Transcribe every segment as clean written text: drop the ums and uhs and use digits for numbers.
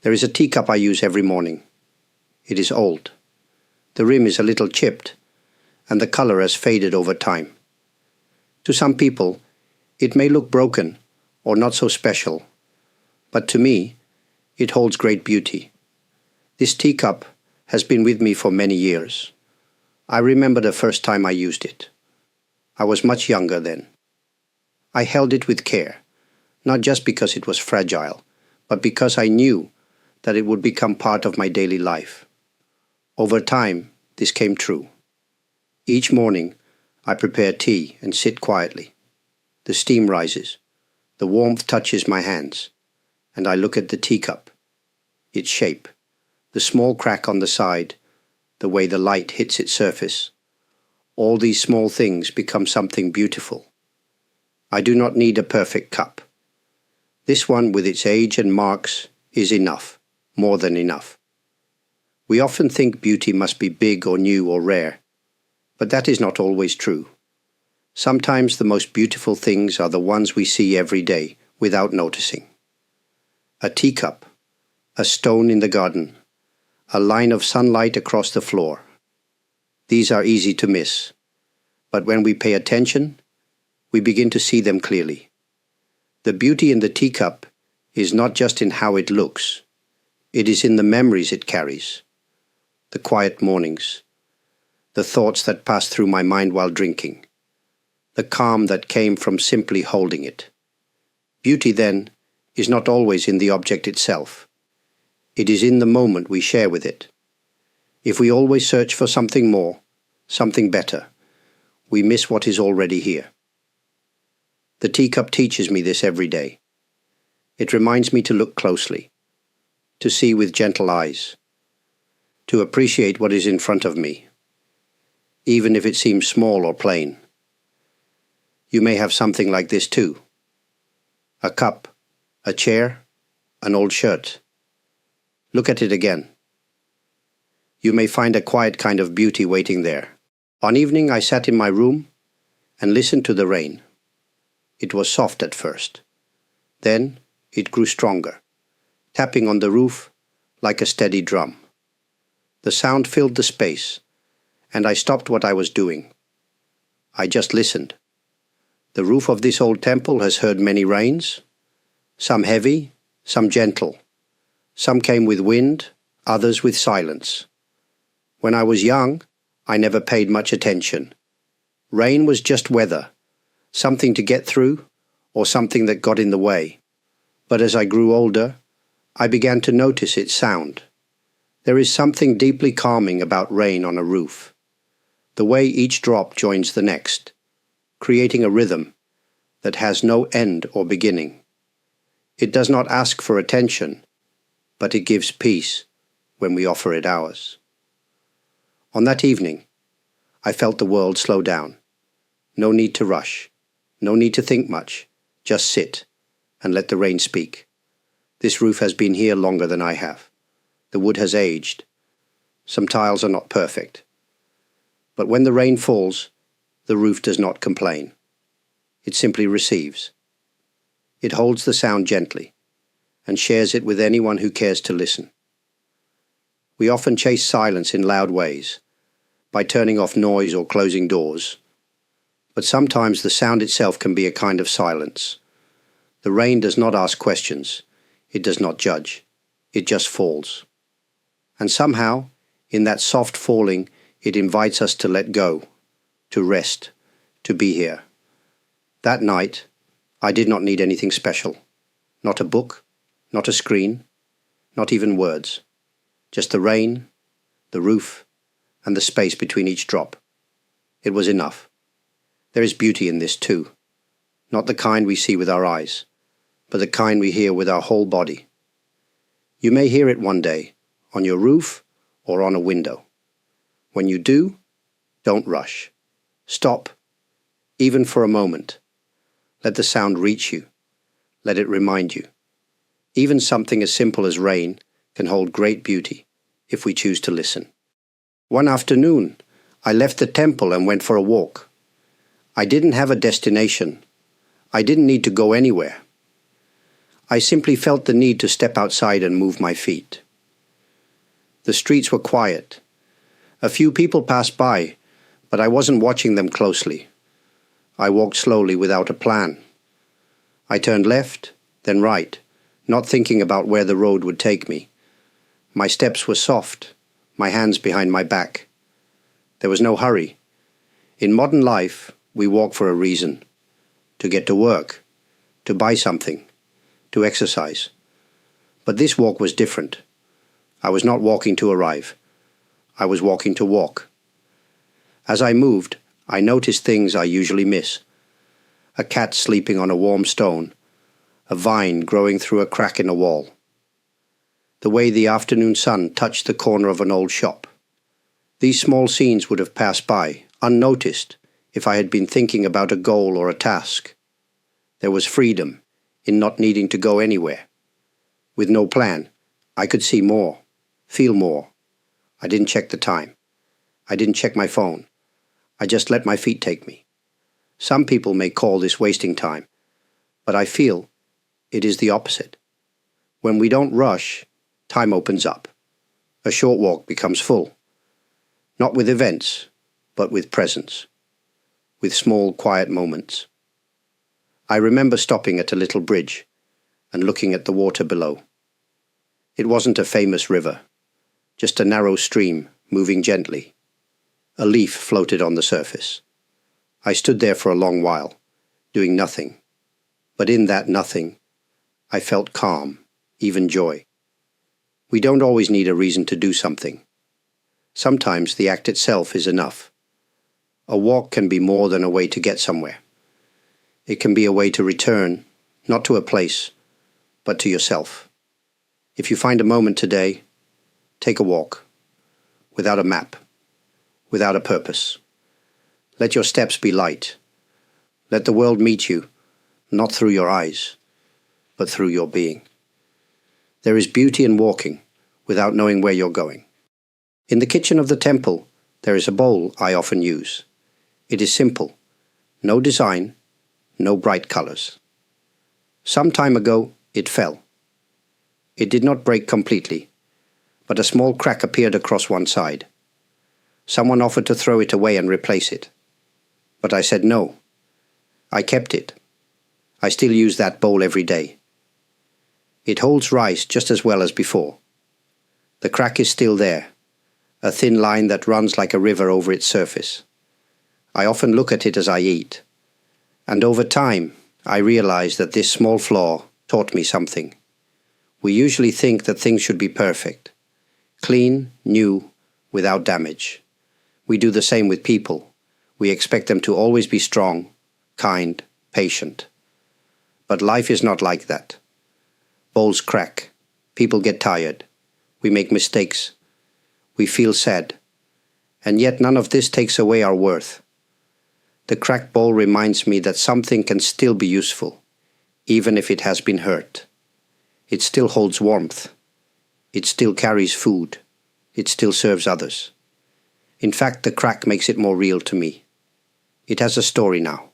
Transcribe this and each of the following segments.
There is a teacup I use every morning. It is old. The rim is a little chipped, and the color has faded over time. To some people, it may look broken or not so special, but to me, it holds great beauty. This teacup has been with me for many years. I remember the first time I used it. I was much younger then. I held it with care, not just because it was fragile, but because I knew that it would become part of my daily life. Over time, this came true. Each morning, I prepare tea and sit quietly. The steam rises, the warmth touches my hands, and I look at the teacup, its shape, the small crack on the side, the way the light hits its surface. All these small things become something beautiful. I do not need a perfect cup. This one, with its age and marks, is enough, more than enough. We often think beauty must be big or new or rare, but that is not always true. Sometimes the most beautiful things are the ones we see every day without noticing. A teacup, a stone in the garden, a line of sunlight across the floor. These are easy to miss, but when we pay attention, we begin to see them clearly. The beauty in the teacup is not just in how it looks. It is in the memories it carries, the quiet mornings, the thoughts that passed through my mind while drinking, the calm that came from simply holding it. Beauty, then, is not always in the object itself. It is in the moment we share with it. If we always search for something more, something better, we miss what is already here. The teacup teaches me this every day. It reminds me to look closely, to see with gentle eyes, to appreciate what is in front of me, even if it seems small or plain. You may have something like this too. A cup, a chair, an old shirt. Look at it again. You may find a quiet kind of beauty waiting there. One evening I sat in my room and listened to the rain. It was soft at first. Then it grew stronger, tapping on the roof like a steady drum. The sound filled the space, and I stopped what I was doing. I just listened. The roof of this old temple has heard many rains, some heavy, some gentle. Some came with wind, others with silence. When I was young, I never paid much attention. Rain was just weather, something to get through, or something that got in the way. But as I grew older, I began to notice its sound. There is something deeply calming about rain on a roof. The way each drop joins the next, creating a rhythm that has no end or beginning. It does not ask for attention, but it gives peace when we offer it ours. On that evening, I felt the world slow down. No need to rush, no need to think much, just sit and let the rain speak. This roof has been here longer than I have. The wood has aged. Some tiles are not perfect. But when the rain falls, the roof does not complain. It simply receives. It holds the sound gently and shares it with anyone who cares to listen. We often chase silence in loud ways, by turning off noise or closing doors. But sometimes the sound itself can be a kind of silence. The rain does not ask questions. It does not judge. It just falls. And somehow, in that soft falling, it invites us to let go, to rest, to be here. That night, I did not need anything special. Not a book, not a screen, not even words. Just the rain, the roof, and the space between each drop. It was enough. There is beauty in this too. Not the kind we see with our eyes, but the kind we hear with our whole body. You may hear it one day, on your roof or on a window. When you do, don't rush. Stop, even for a moment. Let the sound reach you. Let it remind you. Even something as simple as rain can hold great beauty if we choose to listen. One afternoon, I left the temple and went for a walk. I didn't have a destination. I didn't need to go anywhere. I simply felt the need to step outside and move my feet. The streets were quiet. A few people passed by, but I wasn't watching them closely. I walked slowly without a plan. I turned left, then right, not thinking about where the road would take me. My steps were soft, my hands behind my back. There was no hurry. In modern life, we walk for a reason: to get to work, to buy something, to exercise. But this walk was different. I was not walking to arrive. I was walking to walk. As I moved, I noticed things I usually miss: a cat sleeping on a warm stone, a vine growing through a crack in a wall, the way the afternoon sun touched the corner of an old shop. These small scenes would have passed by, unnoticed, if I had been thinking about a goal or a task. There was freedom in not needing to go anywhere. With no plan, I could see more, feel more. I didn't check the time. I didn't check my phone. I just let my feet take me. Some people may call this wasting time, but I feel it is the opposite. When we don't rush, time opens up. A short walk becomes full. Not with events, but with presence. With small, quiet moments. I remember stopping at a little bridge and looking at the water below. It wasn't a famous river, just a narrow stream moving gently. A leaf floated on the surface. I stood there for a long while, doing nothing. But in that nothing, I felt calm, even joy. We don't always need a reason to do something. Sometimes the act itself is enough. A walk can be more than a way to get somewhere. It can be a way to return, not to a place, but to yourself. If you find a moment today, take a walk, without a map, without a purpose. Let your steps be light. Let the world meet you, not through your eyes, but through your being. There is beauty in walking without knowing where you're going. In the kitchen of the temple, there is a bowl I often use. It is simple, no design, no bright colors. Some time ago, it fell. It did not break completely, but a small crack appeared across one side. Someone offered to throw it away and replace it. But I said no. I kept it. I still use that bowl every day. It holds rice just as well as before. The crack is still there, a thin line that runs like a river over its surface. I often look at it as I eat, and over time I realize that this small flaw taught me something. We usually think that things should be perfect, clean, new, without damage. We do the same with people. We expect them to always be strong, kind, patient. But life is not like that. Bowls crack. People get tired. We make mistakes. We feel sad. And yet none of this takes away our worth. The cracked bowl reminds me that something can still be useful, even if it has been hurt. It still holds warmth. It still carries food. It still serves others. In fact, the crack makes it more real to me. It has a story now.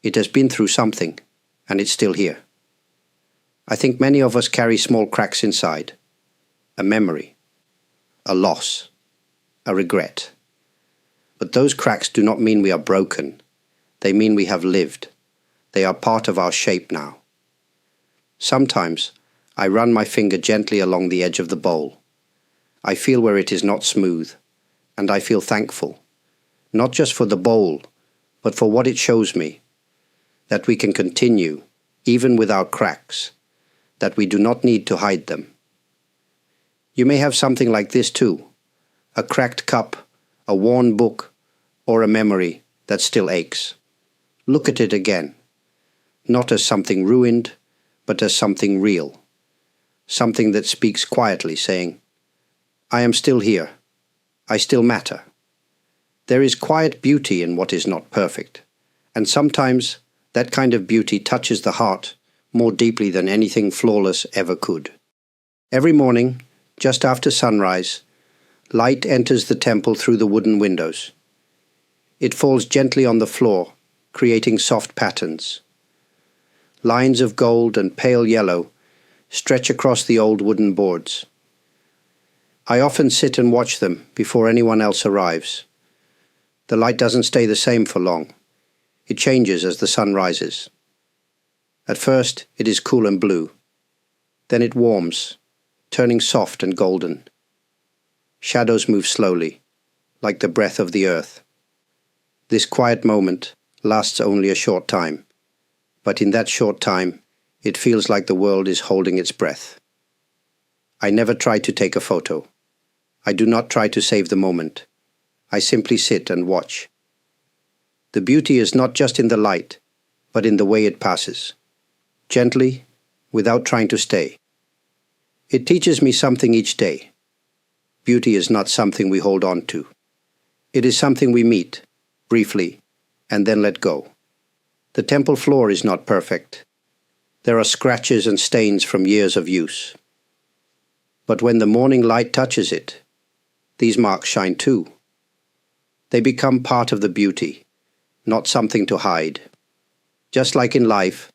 It has been through something, and it's still here. I think many of us carry small cracks inside. A memory, a loss, a regret. But those cracks do not mean we are broken. They mean we have lived. They are part of our shape now. Sometimes I run my finger gently along the edge of the bowl. I feel where it is not smooth, and I feel thankful, not just for the bowl, but for what it shows me, that we can continue, even with our cracks, that we do not need to hide them. You may have something like this too, a cracked cup, a worn book, or a memory that still aches. Look at it again, not as something ruined, but as something real, something that speaks quietly, saying, I am still here. I still matter. There is quiet beauty in what is not perfect, and sometimes that kind of beauty touches the heart more deeply than anything flawless ever could. Every morning, just after sunrise, light enters the temple through the wooden windows. It falls gently on the floor, creating soft patterns. Lines of gold and pale yellow stretch across the old wooden boards. I often sit and watch them before anyone else arrives. The light doesn't stay the same for long. It changes as the sun rises. At first, it is cool and blue. Then it warms, turning soft and golden. Shadows move slowly, like the breath of the earth. This quiet moment lasts only a short time, but in that short time, it feels like the world is holding its breath. I never try to take a photo. I do not try to save the moment. I simply sit and watch. The beauty is not just in the light, but in the way it passes. Gently, without trying to stay. It teaches me something each day. Beauty is not something we hold on to. It is something we meet, briefly, and then let go. The temple floor is not perfect. There are scratches and stains from years of use. But when the morning light touches it, these marks shine too. They become part of the beauty, not something to hide. Just like in life,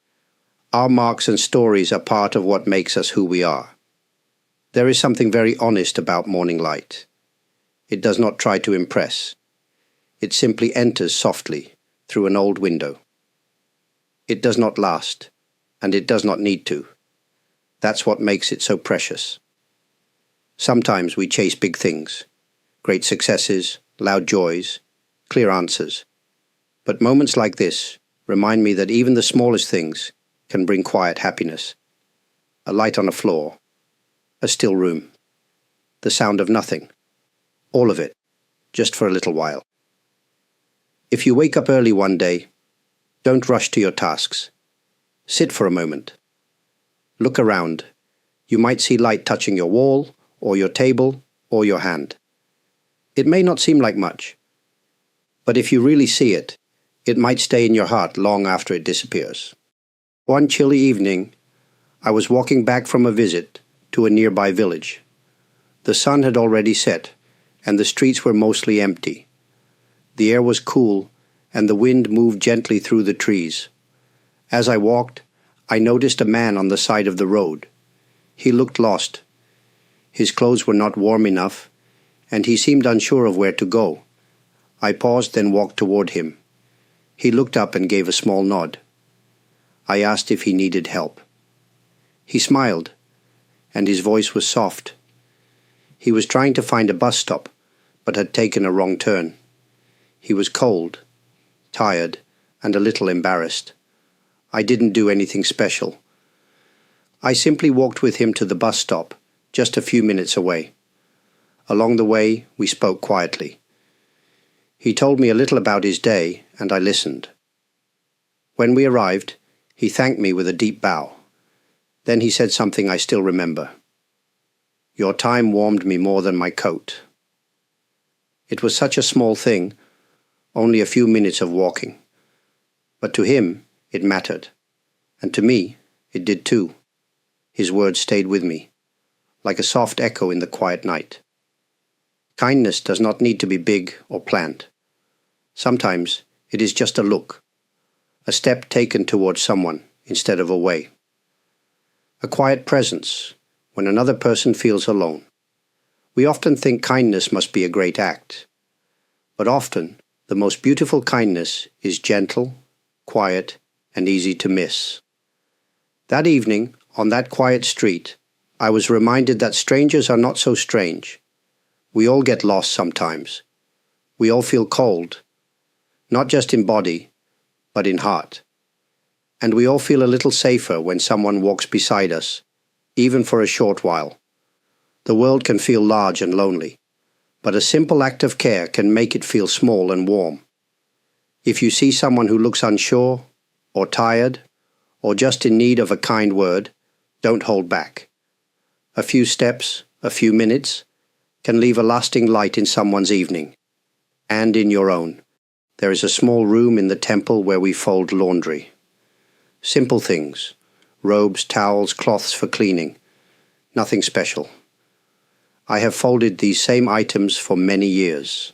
our marks and stories are part of what makes us who we are. There is something very honest about morning light. It does not try to impress. It simply enters softly through an old window. It does not last, and it does not need to. That's what makes it so precious. Sometimes we chase big things, great successes, loud joys, clear answers. But moments like this remind me that even the smallest things can bring quiet happiness. A light on a floor, a still room, the sound of nothing, all of it, just for a little while. If you wake up early one day, don't rush to your tasks. Sit for a moment. Look around. You might see light touching your wall, or your table, or your hand. It may not seem like much, but if you really see it, it might stay in your heart long after it disappears. One chilly evening, I was walking back from a visit to a nearby village. The sun had already set, and the streets were mostly empty. The air was cool, and the wind moved gently through the trees. As I walked, I noticed a man on the side of the road. He looked lost. His clothes were not warm enough, and he seemed unsure of where to go. I paused and walked toward him. He looked up and gave a small nod. I asked if he needed help. He smiled, and his voice was soft. He was trying to find a bus stop, but had taken a wrong turn. He was cold, tired, and a little embarrassed. I didn't do anything special. I simply walked with him to the bus stop, just a few minutes away. Along the way, we spoke quietly. He told me a little about his day, and I listened. When we arrived, he thanked me with a deep bow. Then he said something I still remember. "Your time warmed me more than my coat." It was such a small thing, only a few minutes of walking. But to him, it mattered. And to me, it did too. His words stayed with me, like a soft echo in the quiet night. Kindness does not need to be big or planned. Sometimes it is just a look, a step taken towards someone instead of away. A quiet presence when another person feels alone. We often think kindness must be a great act, but often the most beautiful kindness is gentle, quiet, and easy to miss. That evening, on that quiet street, I was reminded that strangers are not so strange. We all get lost sometimes. We all feel cold, not just in body, but in heart. And we all feel a little safer when someone walks beside us, even for a short while. The world can feel large and lonely, but a simple act of care can make it feel small and warm. If you see someone who looks unsure, or tired, or just in need of a kind word, don't hold back. A few steps, a few minutes, can leave a lasting light in someone's evening, and in your own. There is a small room in the temple where we fold laundry. Simple things, robes, towels, cloths for cleaning. Nothing special. I have folded these same items for many years.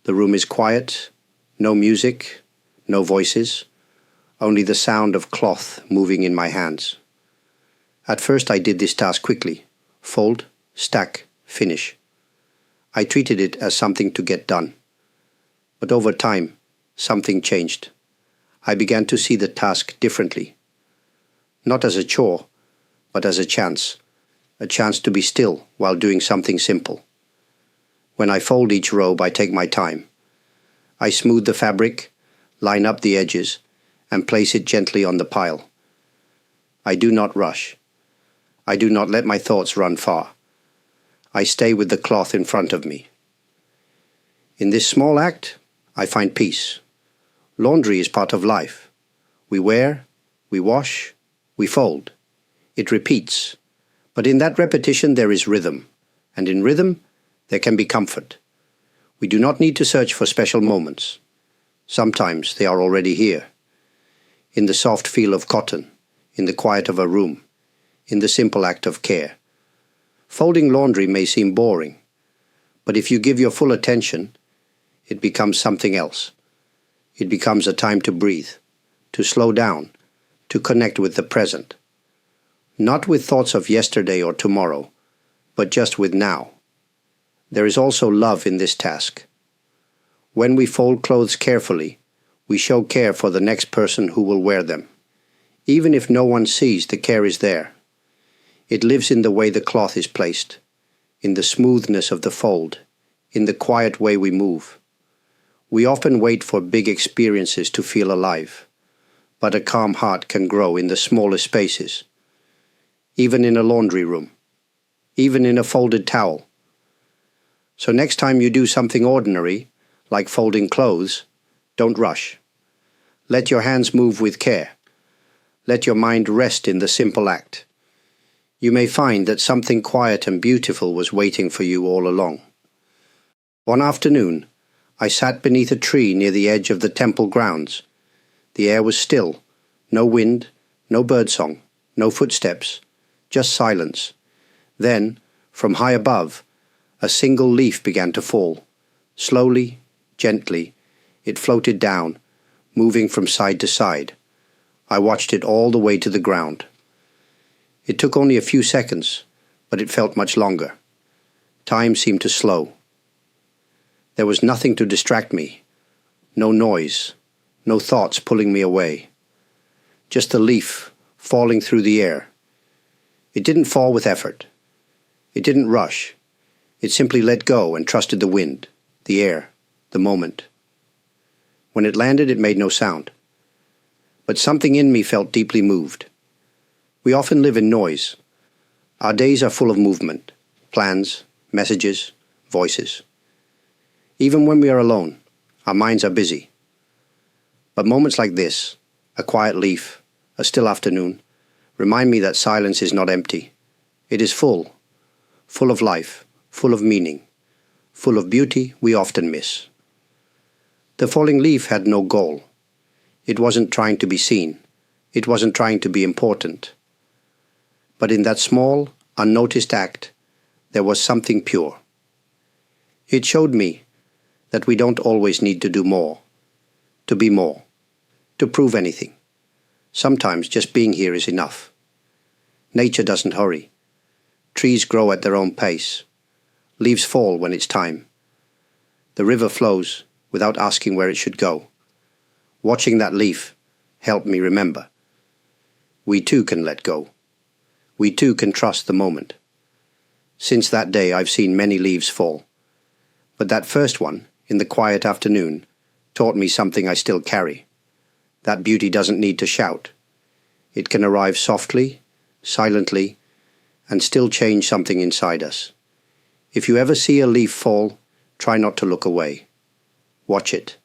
The room is quiet, no music, no voices. only the sound of cloth moving in my hands. At first I did this task quickly. Fold, stack, finish. I treated it as something to get done. But over time, something changed. I began to see the task differently. Not as a chore, but as a chance to be still while doing something simple. When I fold each robe, I take my time. I smooth the fabric, line up the edges, and place it gently on the pile. I do not rush. I do not let my thoughts run far. I stay with the cloth in front of me. In this small act, I find peace. Laundry is part of life. We wear, we wash, we fold. It repeats. But in that repetition there is rhythm. And in rhythm, there can be comfort. We do not need to search for special moments. Sometimes they are already here. In the soft feel of cotton, in the quiet of a room, in the simple act of care. Folding laundry may seem boring, but if you give your full attention, it becomes something else. It becomes a time to breathe, to slow down, to connect with the present. Not with thoughts of yesterday or tomorrow, but just with now. There is also love in this task. When we fold clothes carefully, we show care for the next person who will wear them. Even if no one sees, the care is there. It lives in the way the cloth is placed, in the smoothness of the fold, in the quiet way we move. We often wait for big experiences to feel alive, but a calm heart can grow in the smallest spaces, even in a laundry room, even in a folded towel. So next time you do something ordinary, like folding clothes, don't rush. Let your hands move with care. Let your mind rest in the simple act. You may find that something quiet and beautiful was waiting for you all along. One afternoon, I sat beneath a tree near the edge of the temple grounds. The air was still, no wind, no birdsong, no footsteps, just silence. Then, from high above, a single leaf began to fall. Slowly, gently, it floated down, moving from side to side. I watched it all the way to the ground. It took only a few seconds, but it felt much longer. Time seemed to slow. There was nothing to distract me. No noise, no thoughts pulling me away. Just a leaf falling through the air. It didn't fall with effort. It didn't rush. It simply let go and trusted the wind, the air, the moment. When it landed, it made no sound. But something in me felt deeply moved. We often live in noise. Our days are full of movement, plans, messages, voices. Even when we are alone, our minds are busy. But moments like this, a quiet leaf, a still afternoon, remind me that silence is not empty. It is full of life, full of meaning, full of beauty we often miss. The falling leaf had no goal. It wasn't trying to be seen. It wasn't trying to be important. But in that small, unnoticed act, there was something pure. It showed me that we don't always need to do more, to be more, to prove anything. Sometimes just being here is enough. Nature doesn't hurry. Trees grow at their own pace. Leaves fall when it's time. The river flows without asking where it should go. Watching that leaf helped me remember. We too can let go. We too can trust the moment. Since that day I've seen many leaves fall. But that first one, in the quiet afternoon, taught me something I still carry. That beauty doesn't need to shout. It can arrive softly, silently, and still change something inside us. If you ever see a leaf fall, try not to look away. Watch it.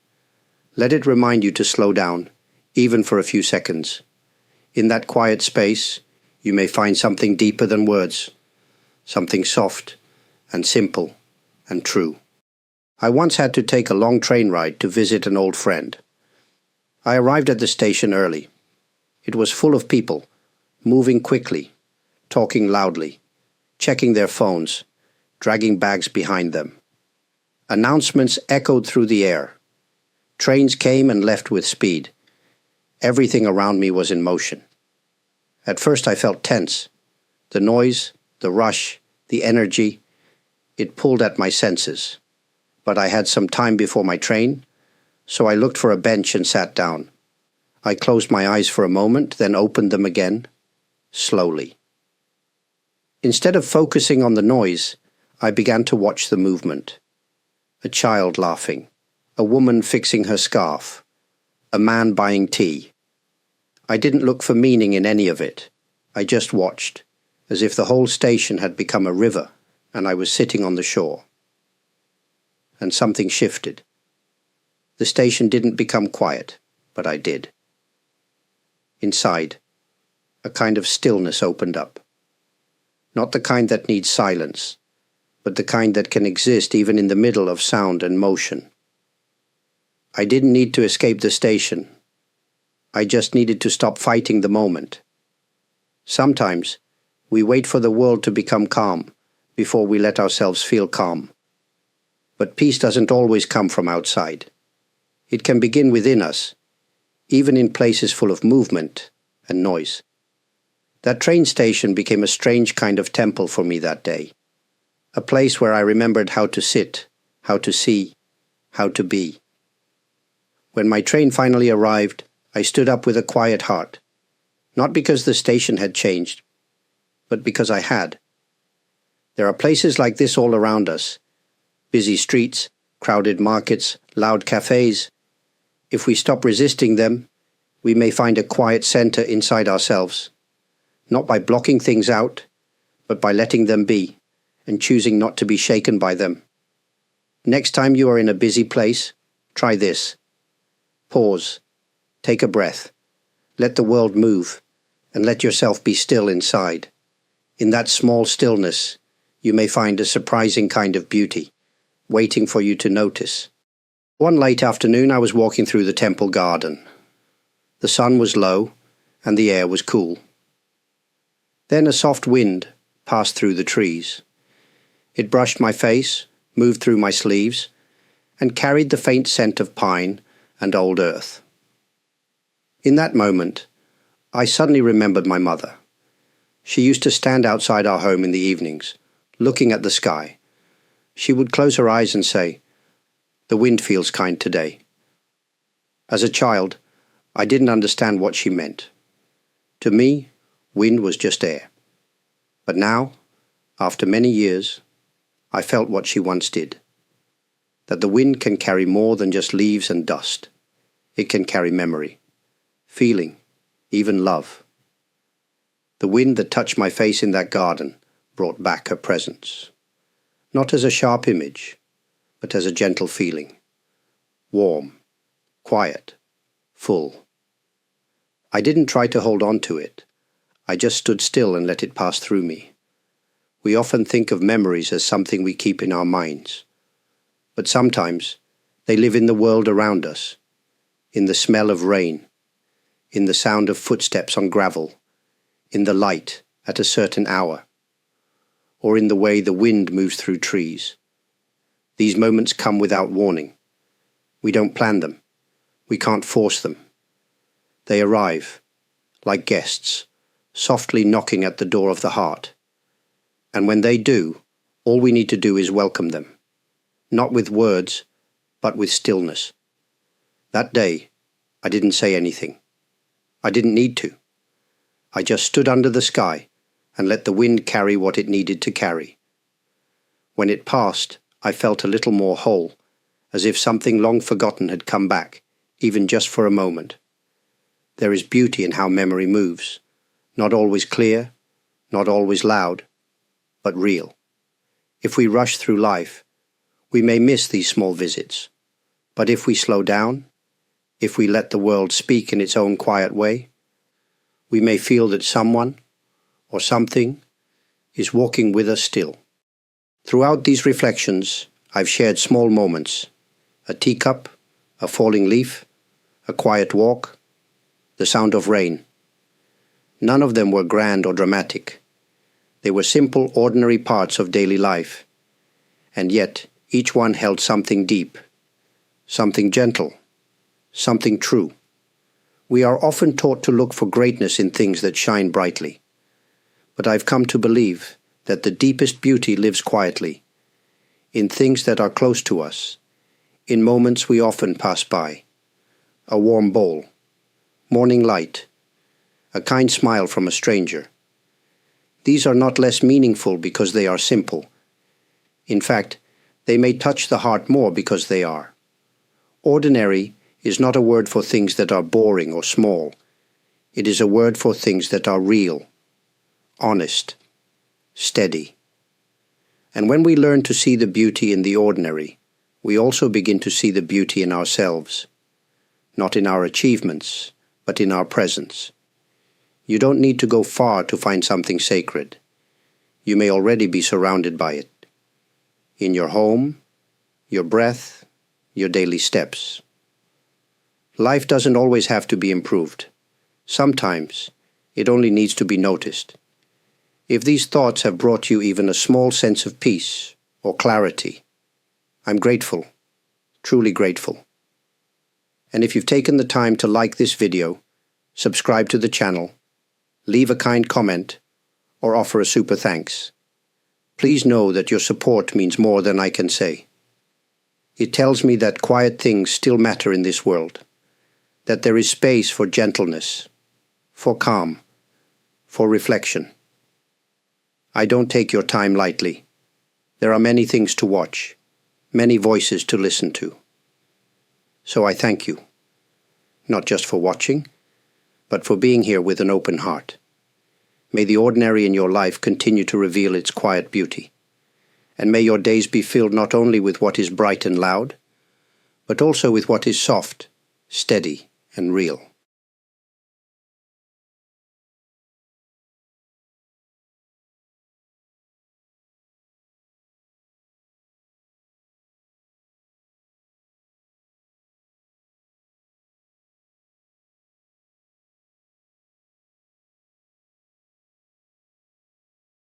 Let it remind you to slow down, even for a few seconds. In that quiet space, you may find something deeper than words, something soft and simple and true. I once had to take a long train ride to visit an old friend. I arrived at the station early. It was full of people, moving quickly, talking loudly, checking their phones, dragging bags behind them. Announcements echoed through the air. Trains came and left with speed. Everything around me was in motion. At first I felt tense. The noise, the rush, the energy, it pulled at my senses. But I had some time before my train, so I looked for a bench and sat down. I closed my eyes for a moment, then opened them again, slowly. Instead of focusing on the noise, I began to watch the movement. A child laughing, a woman fixing her scarf, a man buying tea. I didn't look for meaning in any of it. I just watched, as if the whole station had become a river and I was sitting on the shore. And something shifted. The station didn't become quiet, but I did. Inside, a kind of stillness opened up. Not the kind that needs silence, but the kind that can exist even in the middle of sound and motion. I didn't need to escape the station. I just needed to stop fighting the moment. Sometimes, we wait for the world to become calm before we let ourselves feel calm. But peace doesn't always come from outside. It can begin within us, even in places full of movement and noise. That train station became a strange kind of temple for me that day. A place where I remembered how to sit, how to see, how to be. When my train finally arrived, I stood up with a quiet heart, not because the station had changed, but because I had. There are places like this all around us. Busy streets, crowded markets, loud cafes. If we stop resisting them, we may find a quiet center inside ourselves, not by blocking things out, but by letting them be and choosing not to be shaken by them. Next time you are in a busy place, try this. Pause, take a breath, let the world move, and let yourself be still inside. In that small stillness, you may find a surprising kind of beauty, waiting for you to notice. One late afternoon I was walking through the temple garden. The sun was low, and the air was cool. Then a soft wind passed through the trees. It brushed my face, moved through my sleeves, and carried the faint scent of pine and old earth. In that moment, I suddenly remembered my mother. She used to stand outside our home in the evenings, looking at the sky. She would close her eyes and say, "The wind feels kind today." As a child, I didn't understand what she meant. To me, wind was just air. But now, after many years, I felt what she once did. That the wind can carry more than just leaves and dust. It can carry memory, feeling, even love. The wind that touched my face in that garden brought back her presence. Not as a sharp image, but as a gentle feeling. Warm, quiet, full. I didn't try to hold on to it. I just stood still and let it pass through me. We often think of memories as something we keep in our minds. But sometimes they live in the world around us, in the smell of rain, in the sound of footsteps on gravel, in the light at a certain hour, or in the way the wind moves through trees. These moments come without warning. We don't plan them. We can't force them. They arrive, like guests, softly knocking at the door of the heart. And when they do, all we need to do is welcome them, not with words, but with stillness. That day, I didn't say anything. I didn't need to. I just stood under the sky and let the wind carry what it needed to carry. When it passed, I felt a little more whole, as if something long forgotten had come back, even just for a moment. There is beauty in how memory moves, not always clear, not always loud, but real. If we rush through life, we may miss these small visits. But if we slow down, if we let the world speak in its own quiet way, we may feel that someone or something is walking with us still. Throughout these reflections, I've shared small moments: a teacup, a falling leaf, a quiet walk, the sound of rain. None of them were grand or dramatic. They were simple, ordinary parts of daily life, and yet each one held something deep, something gentle, something true. We are often taught to look for greatness in things that shine brightly. But I've come to believe that the deepest beauty lives quietly, in things that are close to us, in moments we often pass by. A warm bowl, morning light, a kind smile from a stranger. These are not less meaningful because they are simple. In fact, they may touch the heart more because they are. Ordinary is not a word for things that are boring or small. It is a word for things that are real, honest, steady. And when we learn to see the beauty in the ordinary, we also begin to see the beauty in ourselves. Not in our achievements, but in our presence. You don't need to go far to find something sacred. You may already be surrounded by it. In your home, your breath, your daily steps. Life doesn't always have to be improved. Sometimes it only needs to be noticed. If these thoughts have brought you even a small sense of peace or clarity, I'm grateful, truly grateful. And if you've taken the time to like this video, subscribe to the channel, leave a kind comment, or offer a super thanks, please know that your support means more than I can say. It tells me that quiet things still matter in this world, that there is space for gentleness, for calm, for reflection. I don't take your time lightly. There are many things to watch, many voices to listen to. So I thank you, not just for watching, but for being here with an open heart. May the ordinary in your life continue to reveal its quiet beauty, and may your days be filled not only with what is bright and loud, but also with what is soft, steady, and real.